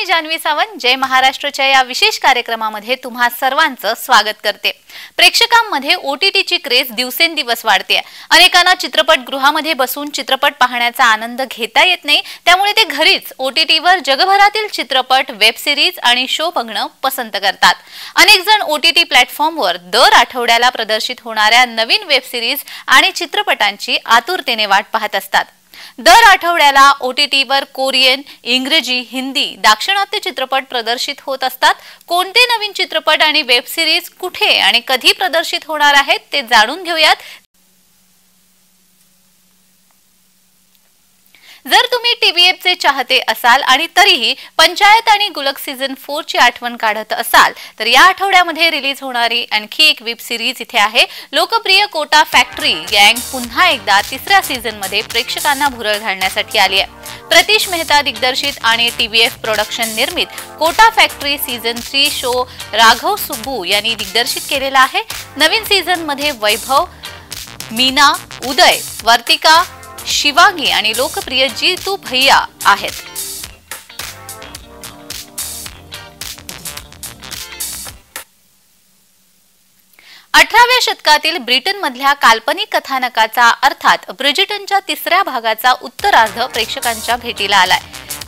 जान्हवी सावंत जय महाराष्ट्रच्या या विशेष कार्यक्रमामध्ये तुम्हा सर्वांचं स्वागत करते। प्रेक्षकांमध्ये ओटीटीची क्रेज दिवसेंदिवस वाढते। अनेकांना चित्रपटगृहामध्ये बसून चित्रपट पाहण्याचा आनंद घेता येत नाही, त्यामुळे ते घरीच ओटीटीवर जगभरातील चित्रपट, वेब सिरीज आणि शो बघणं पसंत करतात। अनेक जण ओटीटी प्लॅटफॉर्मवर दर आठवड्याला प्रदर्शित होणाऱ्या नवीन वेब सिरीज आणि चित्रपटांची आतुरतेने वाट पाहत असतात। दर आठवड्याला ओटीटीवर कोरियन, इंग्रजी, हिंदी, दाक्षिणात्य चित्रपट प्रदर्शित होत असतात। कोणते नवीन चित्रपट आणि वेब सिरीज कुठे आणि कधी प्रदर्शित होणार आहेत ते जाणून घेऊयात। जर तुम्ही टीव्हीएफचे चाहते असाल आणि तरीही पंचायत आणि गुलक सीझन 4 ची आठवण काढत असाल तर या आठवड्यामध्ये रिलीज होणारी आणखी एक वेब सिरीज इथे आहे। लोकप्रिय कोटा फॅक्टरी गँग पुन्हा एकदा तिसऱ्या सीझन मध्ये प्रेक्षकांना भुरळ घालण्यासाठी आली आहे। प्रतीश मेहता दिग्दर्शित आणि टीव्हीएफ प्रोडक्शन निर्मित कोटा फॅक्टरी सीझन 3 शो राघव सुब्बू यांनी दिग्दर्शित केलेला आहे। नवीन सीझन मध्ये वैभव, मीना, उदय, वर्तिका, शिवांगी आणि लोकप्रिय जीतू भैया आहेत। 18व्या शतकातील ब्रिटन मधल्या काल्पनिक कथानकाचा अर्थात ब्रिजिटनच्या तिसऱ्या भागाचा उत्तरार्ध प्रेक्षकांच्या भेटीला आलाय।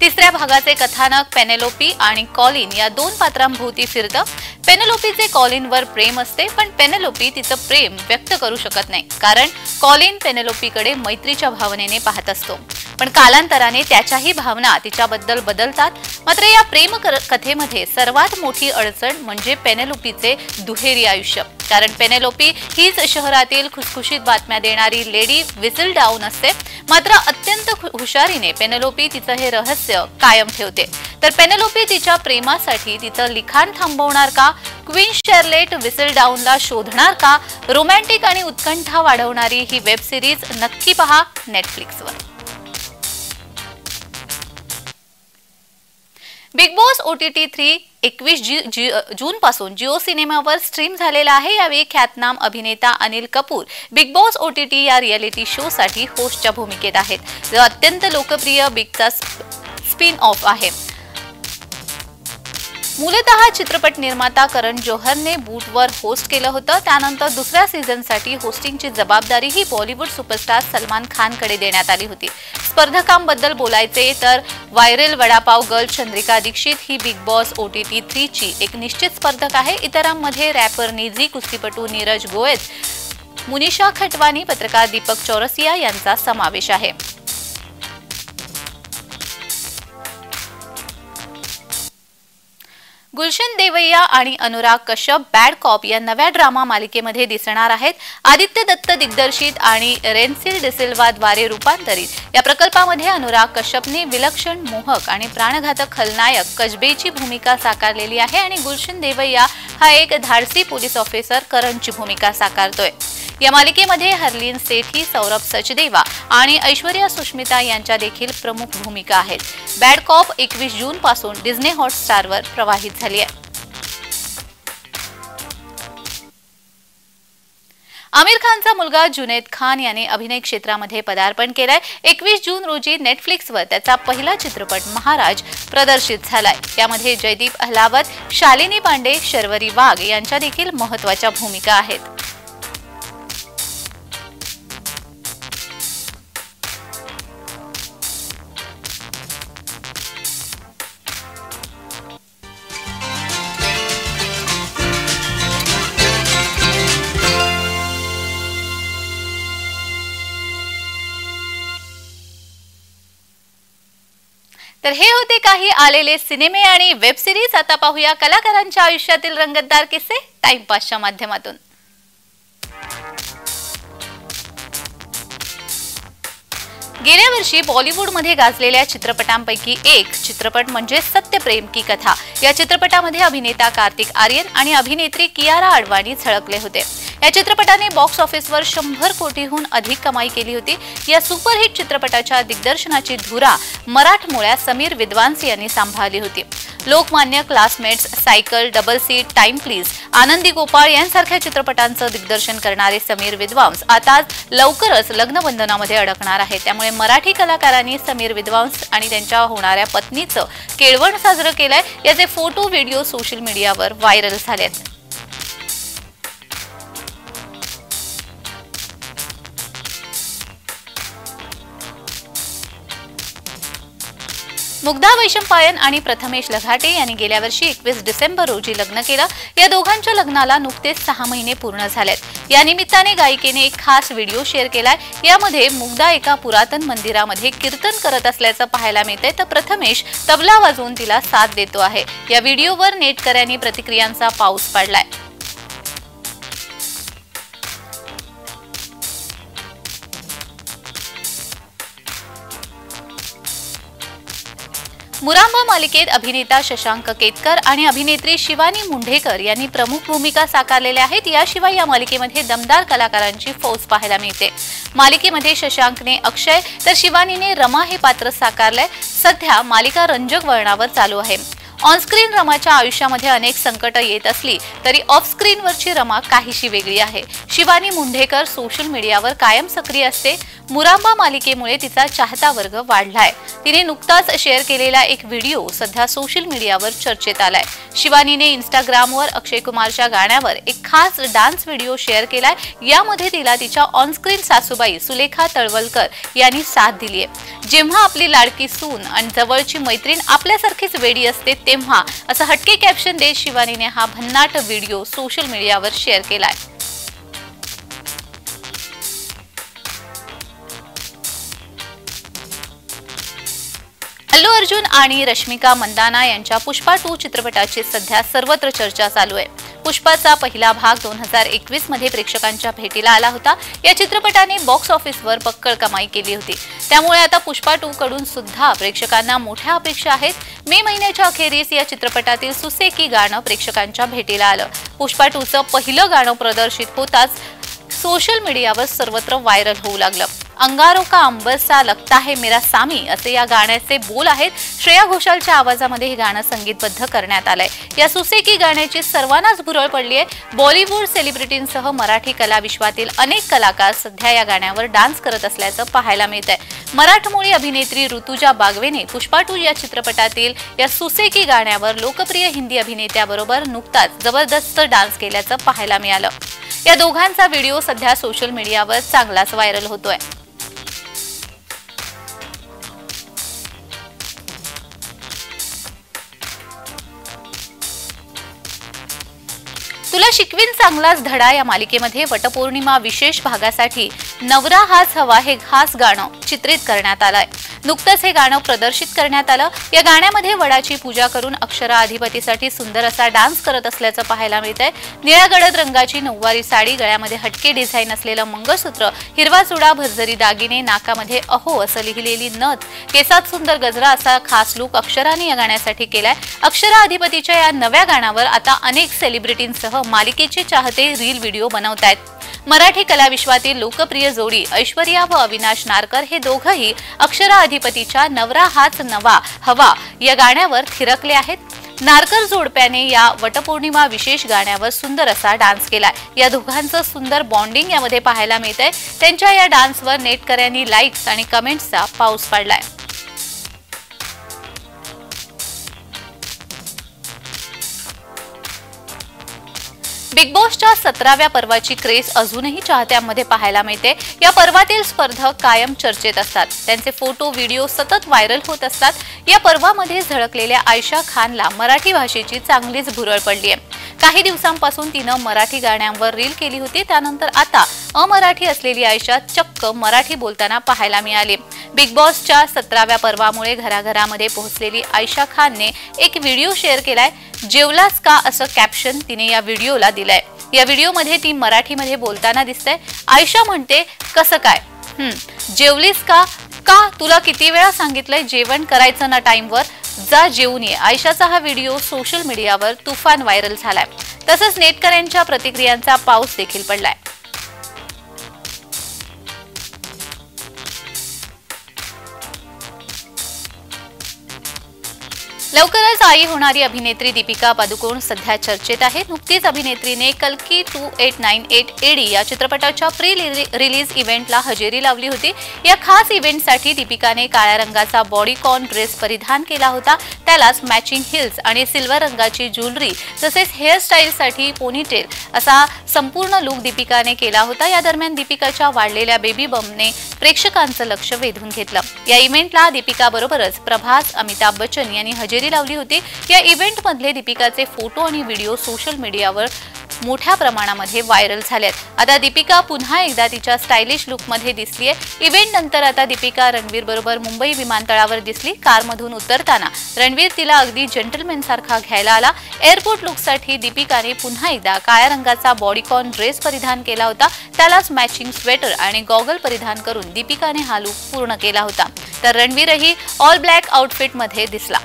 तिसऱ्या भागाचे कथानक पेनेलोपी आणि कॉलिन या दोन पात्रांभोवती फिरतं। पेनेलोपीचे कॉलिनवर प्रेम असते, पण पेनेलोपी तिचं प्रेम व्यक्त करू शकत नाही, कारण कॉलिन पेनेलोपीकडे मैत्रीच्या भावनेने पाहत असतो। पण कालांतराने त्याच्याही भावना तिच्याबद्दल बदलतात। मात्र या प्रेम कथेमध्ये सर्वात मोठी अडचण म्हणजे पेनेलोपीचे दुहेरी आयुष्य, कारण पेनेलोपी हीच शहरातील खुसखुशीत बातम्या देणारी लेडी व्हिसलडाऊन असते। मात्र अत्यंत हुशारीने पेनेलोपी तिचं हे रहस्य कायम ठेवते। तर पेनेलोपी तिच्या प्रेमासाठी तिचं लिखाण थांबवणार का? क्वीन शार्लेट व्हिसलडाऊनला शोधणार का? रोमॅन्टिक आणि उत्कंठा वाढवणारी ही वेब सिरीज नक्की पहा नेटफ्लिक्सवर। बिग बॉस ओटीटी 3 21 जून पासून जिओ सिनेमावर स्ट्रीम झालेला आहे। यावेळी ख्यातनाम अभिनेता Anil Kapoor big boss OTT या रिअलिटी शो साठी होस्टच्या भूमिकेत आहेत, जो अत्यंत लोकप्रिय बिगचा स्पिन ऑफ आहे। मूलतः चित्रपट निर्माता करण जोहरने बूटवर होस्ट केलं होतं। त्यानंतर दुसऱ्या सीझनसाठी होस्टिंगची जबाबदारी ही बॉलिवूड सुपरस्टार सलमान खानकडे देण्यात आली होती। स्पर्धकांबद्दल बोलायचे तर व्हायरल वडापाव गर्ल चंद्रिका दीक्षित ही बिग बॉस ओटीटी 3 ची एक निश्चित स्पर्धक आहे। इतरांमध्ये रॅपर निझी, कुस्तीपटू नीरज गोयल, मुनिषा खटवानी, पत्रकार दीपक चौरसिया यांचा समावेश आहे। गुलशन देवैया आणि अनुराग कश्यप बॅड कॉप या नव्या ड्रामा मालिकेमध्ये दिसणार आहेत। आदित्य दत्त दिग्दर्शित आणि रेन्सिल डिसिल्वा द्वारे रूपांतरित या प्रकल्पामध्ये अनुराग कश्यपने विलक्षण, मोहक आणि प्राणघातक खलनायक कजबेची भूमिका साकारलेली आहे आणि गुलशन देवैया हा एक धाडसी पोलीस ऑफिसर करणची भूमिका साकारतोय। या मालिकेमध्ये हरलीन सेठी, सौरभ सचदेवा आणि ऐश्वर्या सुष्मिता यांच्या देखील प्रमुख भूमिका आहेत। बॅड कॉप 21 जून पासून डिझनी हॉटस्टारवर प्रवाहित झाली आहे। आमिर खानचा मुलगा जुनैद खान याने अभिनय क्षेत्रामध्ये पदार्पण केलंय। 21 जून रोजी नेटफ्लिक्सवर त्याचा पहिला चित्रपट महाराज प्रदर्शित झालाय। यामध्ये जयदीप अहलावत, शालिनी पांडे, शर्वरी वाघ यांच्या देखील महत्त्वाच्या भूमिका आहेत। तर हे होते काही आलेले सिनेमे आणि वेब सिरीज। आता पाहूया कलाकारांच्या आयुष्यातील रंगतदार किस्से टाइमपासच्या माध्यमातून। गेल्या वर्षी बॉलिवूडमध्ये गाजलेल्या चित्रपटांपैकी एक चित्रपट म्हणजे सत्यप्रेम की कथा। या चित्रपटामध्ये अभिनेता कार्तिक आर्यन आणि अभिनेत्री कियारा अडवाणी झळकले होते। या चित्रपटाने बॉक्स ऑफिसवर 100 कोटीहून अधिक कमाई केली होती। या सुपरहिट चित्रपटाच्या दिग्दर्शनाची धुरा मराठमोळ्या समीर विद्वांस यांनी सांभाळली होती। Lokmanya, classmates, cycle, double seat, time please, Anandi Gopal यांसारख्या चित्रपटांचं दिग्दर्शन करणारे समीर विद्वांस आता लवकरच लग्नबंधनामध्ये अडकणार आहेत। त्यामुळे मराठी कलाकारांनी समीर विद्वांस आणि त्यांच्या होणाऱ्या पत्नीचं केळवण साजरं केलंय। याचे फोटो, व्हिडिओ सोशल मीडियावर व्हायरल झालेत। मुग्धा वैशंपायन आणि प्रथमेश लघाटे यांनी गेल्या वर्षी 21 डिसेंबर रोजी लग्न केलं। या दोघांच्या लग्नाला नुकतेच 6 महिने पूर्ण झालेत। या निमित्ताने गायिकेने एक खास व्हिडिओ शेअर केलाय। यामध्ये मुग्धा एका पुरातन मंदिरामध्ये कीर्तन करत असल्याचं पाहायला मिळतंय, तर प्रथमेश तबला वाजवून तिला साथ देतो आहे। या व्हिडिओवर नेटकऱ्यांनी प्रतिक्रियांचा पाऊस पाडलाय। मुरांबा मालिकेत अभिनेता शशांक केतकर आणि अभिनेत्री शिवानी मुंढेकर यांनी प्रमुख भूमिका साकारलेल्या आहेत। याशिवाय या मालिकेमध्ये दमदार कलाकारांची फौज पाहायला मिळते। मालिकेमध्ये शशांकने अक्षय तर शिवानीने रमा हे पात्र साकारलंय। सध्या मालिका रंजक वळणावर चालू आहे। ऑनस्क्रीन रमाच्या आयुष्यामध्ये अनेक संकट येत असली तरी ऑफस्क्रीनवरची रमा काहीशी वेगळी आहे। शिवानी मुंढेकर सोशल मीडियावर कायम सक्रिय असते। मुरांबा मालिकेमुळे तिचा चाहता वर्ग वाढलाय। तिने नुकताच शेअर केलेला एक व्हिडिओ सध्या सोशल मीडियावर चर्चेत आलाय। शिवानीने इंस्टाग्रामवर अक्षय कुमारच्या गाण्यावर एक खास डान्स व्हिडिओ शेअर केलाय। यामध्ये तिला तिच्या ऑनस्क्रीन सासूबाई सुलेखा तळवलकर यांनी साथ दिलीय। जेव्हा आपली लाडकी सून आणि जवळची मैत्रीण आपल्यासारखीच वेडी असते तेव्हा असं हटके कॅप्शन देत शिवानीने हा भन्नाट व्हिडिओ सोशल मीडियावर शेअर केलाय। अल्लू अर्जुन आणि रश्मिका मंदाना यांच्या पुष्पा 2 चित्रपटाची सध्या सर्वत्र चर्चा चालू आहे। पुष्पाचा पहिला भाग 2021 मध्ये प्रेक्षकांच्या भेटीला आला होता। या चित्रपटाने बॉक्स ऑफिसवर पक्कड कमाई केली होती। त्यामुळे आता पुष्पा 2 कडून सुद्धा प्रेक्षकांना मोठ्या अपेक्षा आहेत। मे महिन्याच्या अखेरीस या चित्रपटातील सुसेकी गाणं प्रेक्षकांच्या भेटीला आलं। पुष्पा 2 चं पहिलं गाणं प्रदर्शित होताच सोशल मीडियावर सर्वत्र व्हायरल होऊ लागलं। अंगारों का अंबर सा लगता है मेरा सामी असे या गाण्याचे बोल आहेत। श्रेया घोषालच्या आवाजामध्ये हे गाणं संगीतबद्ध करण्यात आलंय। या सुसेकी गाण्याची सर्वांनाच भुरळ पडली आहे। बॉलिवूड सेलिब्रिटींसह मराठी कला विश्वातील अनेक कलाकार सध्या या गाण्यावर डान्स करत असल्याचं पाहायला मिळतंय। मराठमोळी अभिनेत्री ऋतुजा बागवेने पुष्पा 2 या चित्रपटातील या सुसेकी गाण्यावर लोकप्रिय हिंदी अभिनेत्याबरोबर नुकताच जबरदस्त डान्स केल्याचं पाहायला मिळालं। या दोघांचा व्हिडिओ सध्या सोशल मीडियावर चांगलाच व्हायरल होतोय। तुला शिकवीन चांगलाच धडा या मालिकेमध्ये वटपौर्णिमा विशेष भागासाठी नवरा हाच हवा हे खास गाणं चित्रित करण्यात आलंय। नुकतंच हे गाणं प्रदर्शित करण्यात आलं। या गाण्यामध्ये वडाची पूजा करून अक्षरा अधिपतीसाठी सुंदर असा डान्स करत असल्याचं पाहायला मिळतंय। निळ्या गडद रंगाची नऊवारी साडी, गळ्यामध्ये हटके डिझाईन असलेलं मंगळसूत्र, हिरवा चुडा, भरजरी दागिने, नाकामध्ये अहो असं लिहिलेली नथ, केसात सुंदर गजरा असा खास लुक अक्षराने या गाण्यासाठी केलाय। अक्षरा अधिपतीच्या या नव्या गाण्यावर आता अनेक सेलिब्रिटींसह मालिकेचे चाहते रील व्हिडिओ बनवतायत। मराठी कला विश्वातील लोकप्रिय जोडी ऐश्वर्या व अविनाश नारकर हे दोघंही अक्षरा अधिपतीच्या नवरा हाच नवा हवा या गाण्यावर थिरकले आहेत। नारकर जोडप्याने या वटपौर्णिमा विशेष गाण्यावर सुंदर असा डान्स केलाय। या दोघांचं सुंदर बॉन्डिंग यामध्ये पाहायला मिळतंय। त्यांच्या या डान्सवर नेटकऱ्यांनी लाईक्स आणि कमेंट्सचा पाऊस पाडलाय। बिग बॉसच्या 17व्या पर्वाची क्रेज अजूनही चाहत्यांमध्ये पाहायला मिळते। या पर्वातील स्पर्धक कायम चर्चेत असतात। त्यांचे फोटो, व्हिडिओ सतत व्हायरल होत असतात। या पर्वामध्ये झळकलेल्या आयशा खानला मराठी भाषेची चांगलीच भुरळ पडली आहे। काही दिवसांपासून तिनं मराठी गाण्यांवर रील केली होती। त्यानंतर आता अमराठी असलेली आयशा चक्क मराठी बोलताना पाहायला मिळाली। बिग बॉसच्या 17व्या पर्वामुळे घराघरामध्ये पोहोचलेली आयशा खानने एक व्हिडिओ शेअर केलाय। जेवलास का असं कॅप्शन तिने या व्हिडिओला दिलंय। या व्हिडिओमध्ये ती मराठीमध्ये बोलताना दिसते। आयशा म्हणते, कसं काय जेवलीस का? का तुला किती वेळा सांगितलंय जेवण करायचं ना टाइमवर? जा जेवून ये आयशाचा हा व्हिडिओ सोशल मीडियावर तुफान व्हायरल झालाय। तसंच नेटकऱ्यांच्या प्रतिक्रियांचा पाऊस देखील पडलाय। लवकरच आई होणारी अभिनेत्री दीपिका पादुकोण सध्या चर्चेत आहे। नुकतीच अभिनेत्रीने कल्की 2898 एडी या चित्रपटाच्या प्री रिलीज इव्हेंटला हजेरी लावली होती। या खास इव्हेंटसाठी दीपिकाने काळ्या रंगाचा बॉडीकॉन ड्रेस परिधान केला होता। त्यालाच मॅचिंग हिल्स आणि सिल्वर रंगाची ज्वेलरी तसेच हेअरस्टाईलसाठी पोनीटेल असा संपूर्ण लुक दीपिकाने केला होता। या दरम्यान दीपिकाच्या वाढलेल्या बेबी बंपने प्रेक्षकांचं लक्ष वेधून घेतलं। या इव्हेंटला दीपिकाबरोबरच प्रभास, अमिताभ बच्चन यांनी हजेरी लावली होती। या इव्हेंट मधले दीपिकाचे फोटो आणि व्हिडिओ सोशल मीडियावर मोठ्या प्रमाणामध्ये व्हायरल झालेत। आता दीपिका पुन्हा एकदा तिच्या स्टायलिश लुकमध्ये दिसलीये। इव्हेंट नंतर आता दीपिका रणवीर बरोबर मुंबई विमानतळावर दिसली। कारमधून उतरताना रणवीर तिला अगदी जेंटलमॅन सारखा घ्यायला आला। एअरपोर्ट लुकसाठी दीपिकाने पुन्हा एकदा काळ्या रंगाचा बॉडीकॉन ड्रेस परिधान केला होता। त्यालाच मॅचिंग स्वेटर आणि गॉगल परिधान करून दीपिकाने हा लुक पूर्ण केला होता। तर रणवीरही ऑल ब्लॅक आउटफिटमध्ये दिसला।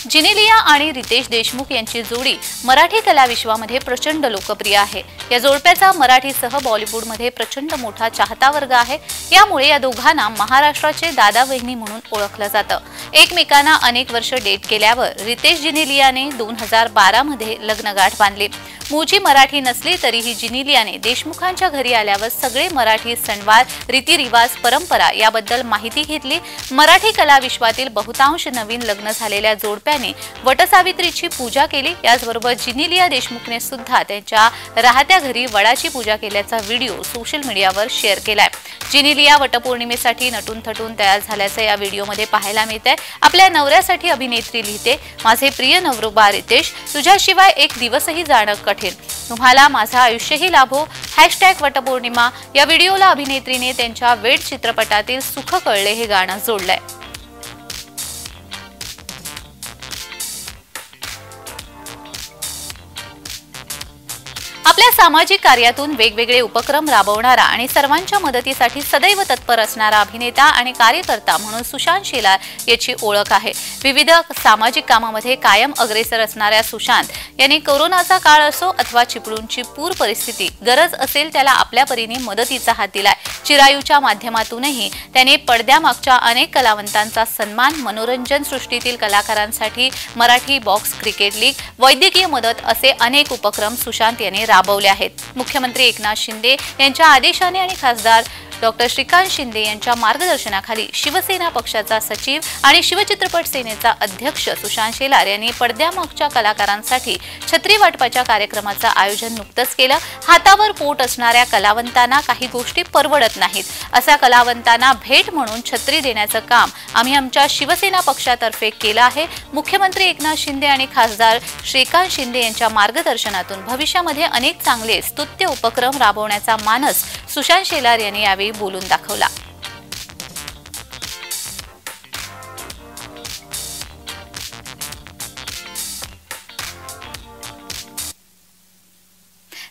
जिनेलिया आणि रितेश देशमुख यांची जोडी मराठी कलाविश्वामध्ये प्रचंड लोकप्रिय आहे। या जोडप्याचा मराठीसह बॉलिवूडमध्ये प्रचंड मोठा चाहता वर्ग आहे। यामुळे या दोघांना महाराष्ट्राचे दादा वहिनी म्हणून ओळखलं जातं। एकमेकांना अनेक वर्ष डेट केल्यावर रितेश जिनेलियाने 2012 मध्ये लग्नगाठ बांधली। मूळची मराठी नसली तरीही जिनेलियाने देशमुखांच्या घरी आल्यावर सगळे मराठी सणवार, रीतिरिवाज, परंपरा याबद्दल माहिती घेतली। मराठी कलाविश्वातील बहुतांश नवीन लग्न झालेल्या जोडप्याने वटसावित्रीची पूजा केली। याचबरोबर जिनेलिया देशमुखने सुद्धा त्यांच्या राहत्या घरी वडाची पूजा केल्याचा व्हिडिओ सोशल मीडियावर शेअर केलाय। जिनेलिया वटपौर्णिमेसाठी नटून थटून तयार झाल्याचं या व्हिडिओमध्ये पाहायला मिळतंय। आपल्या नवऱ्यासाठी अभिनेत्री लिहिते, माझे प्रिय नवरोबा रितेश, तुझ्याशिवाय एक दिवसही जाणं कठीण, तुम्हाला माझं आयुष्यही लाभो, #वटपौर्णिमा। या व्हिडिओला अभिनेत्रीने त्यांच्या वेड चित्रपटातील सुख कळले हे गाणं जोडलंय। आपल्या सामाजिक कार्यातून वेगवेगळे उपक्रम राबवणारा आणि सर्वांच्या मदतीसाठी सदैव तत्पर असणारा अभिनेता आणि कार्यकर्ता म्हणून सुशांत शेलार याची ओळख आहे। विविध सामाजिक कामामध्ये कायम अग्रेसर असणाऱ्या सुशांत यांनी कोरोनाचा काळ असो अथवा चिपळूणची पूर परिस्थिती, गरज असेल त्याला आपल्या परीने मदतीचा हात दिलाय। चिरायूच्या माध्यमातूनही त्यांनी पडद्यामागच्या अनेक कलावंतांचा सन्मान, मनोरंजन सृष्टीतील कलाकारांसाठी मराठी बॉक्स क्रिकेट लीग, वैद्यकीय मदत असे अनेक उपक्रम सुशांत यांनी राबवले आहेत। मुख्यमंत्री एकनाथ शिंदे यांच्या आदेशाने आणि खासदार डॉक्टर श्रीकांत शिंदे यांच्या मार्गदर्शनाखाली शिवसेना पक्षाचा सचिव आणि शिवचित्रपट सेनेचा अध्यक्ष सुशांत शेलार यांनी पडद्यामागच्या कलाकारांसाठी छत्री वाटपाच्या कार्यक्रमाचं आयोजन नुकतंच केलं। हातावर पोट असणाऱ्या कलावंतांना काही गोष्टी परवडत नाहीत, अशा कलावंतांना भेट म्हणून छत्री देण्याचं काम आम्ही आमच्या शिवसेना पक्षातर्फे केलं आहे। मुख्यमंत्री एकनाथ शिंदे आणि खासदार श्रीकांत शिंदे यांच्या मार्गदर्शनातून भविष्यामध्ये अनेक चांगले स्तुत्य उपक्रम राबवण्याचा मानस सुशांत शेलार यांनी यावेळी बोलून दाखवला।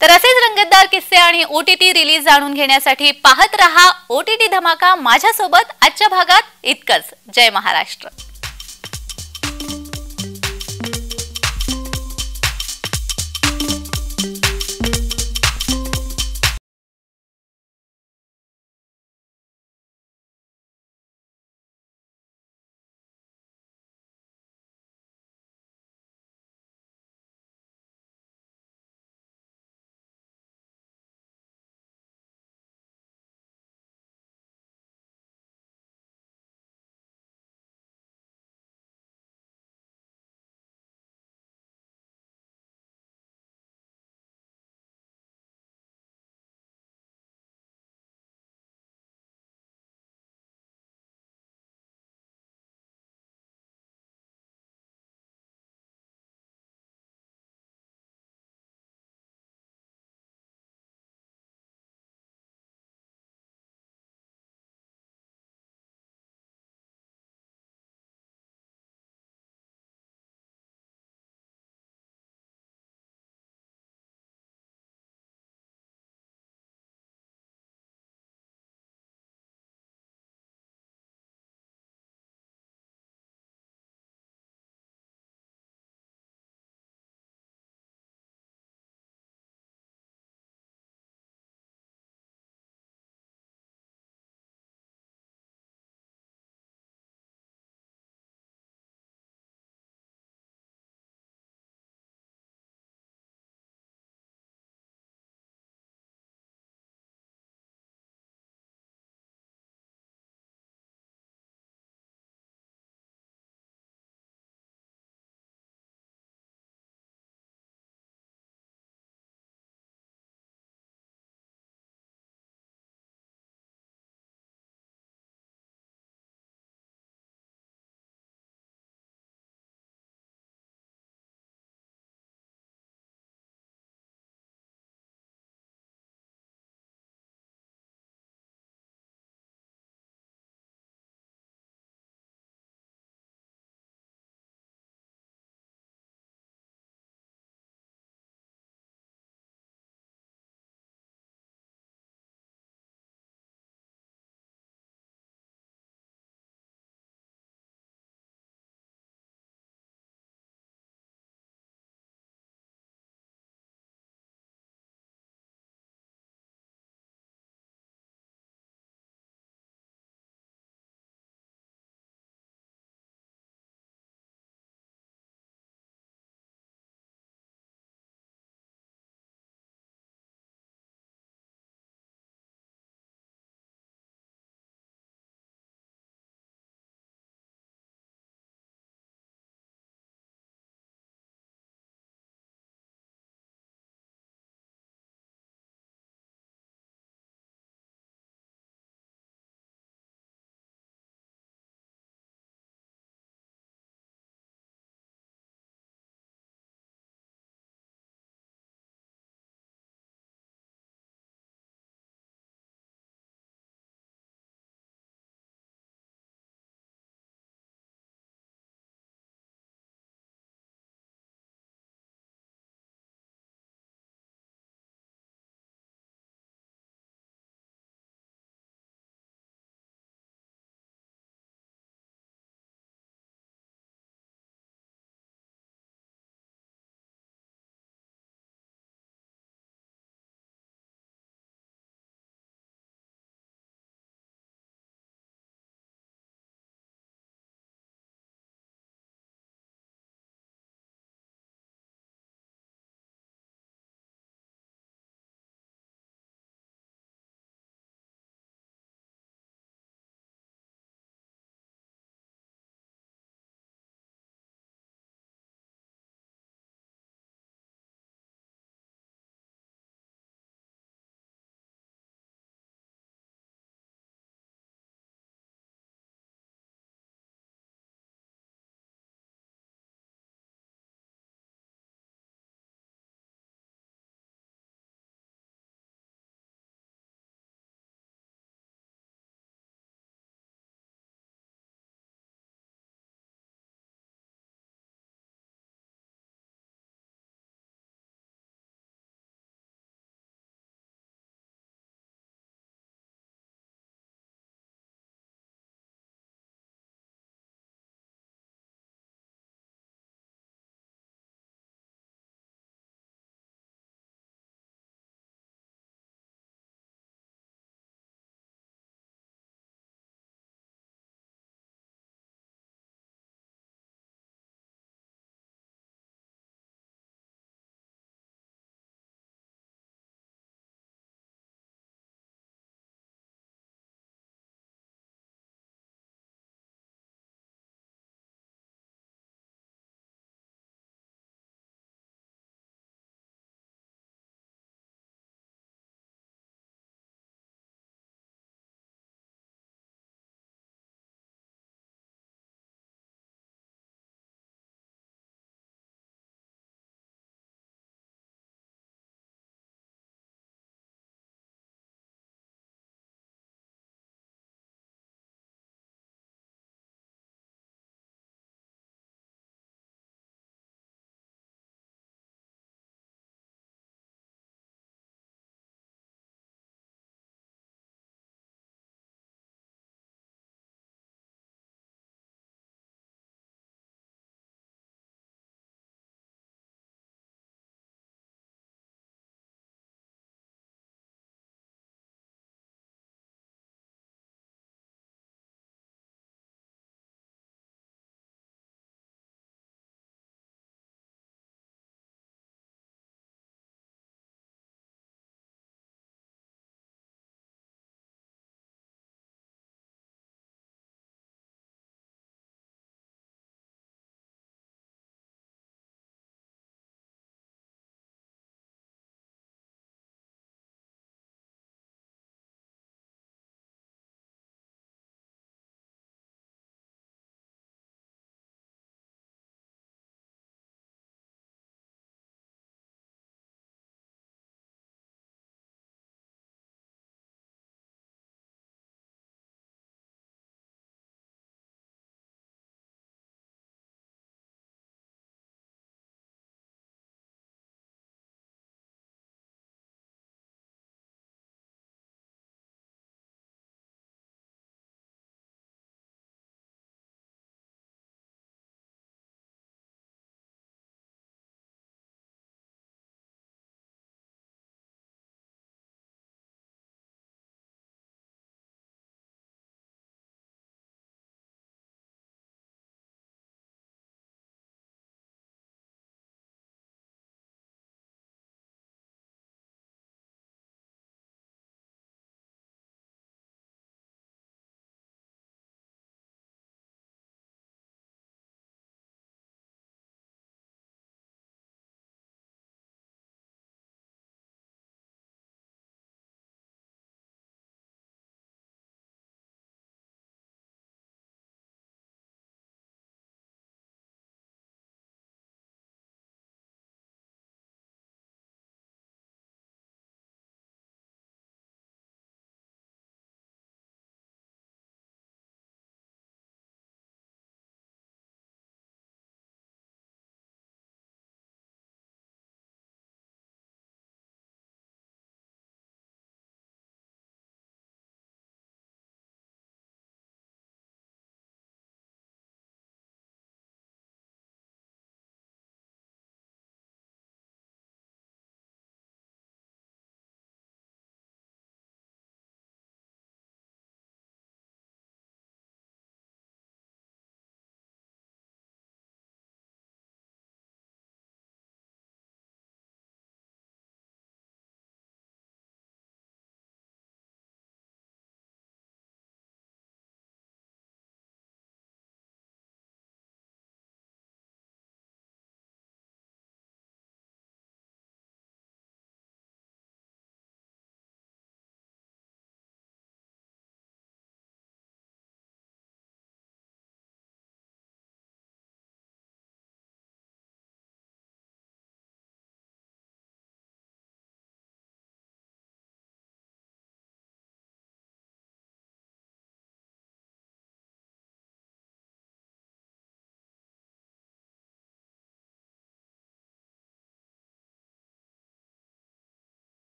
तर असेच रंगतदार किस्से आणि OTT रिलीज जाणून घेण्यासाठी पाहत रहा OTT धमाका। माझ्यासोबत आजच्या भागात इतकंच। जय महाराष्ट्र।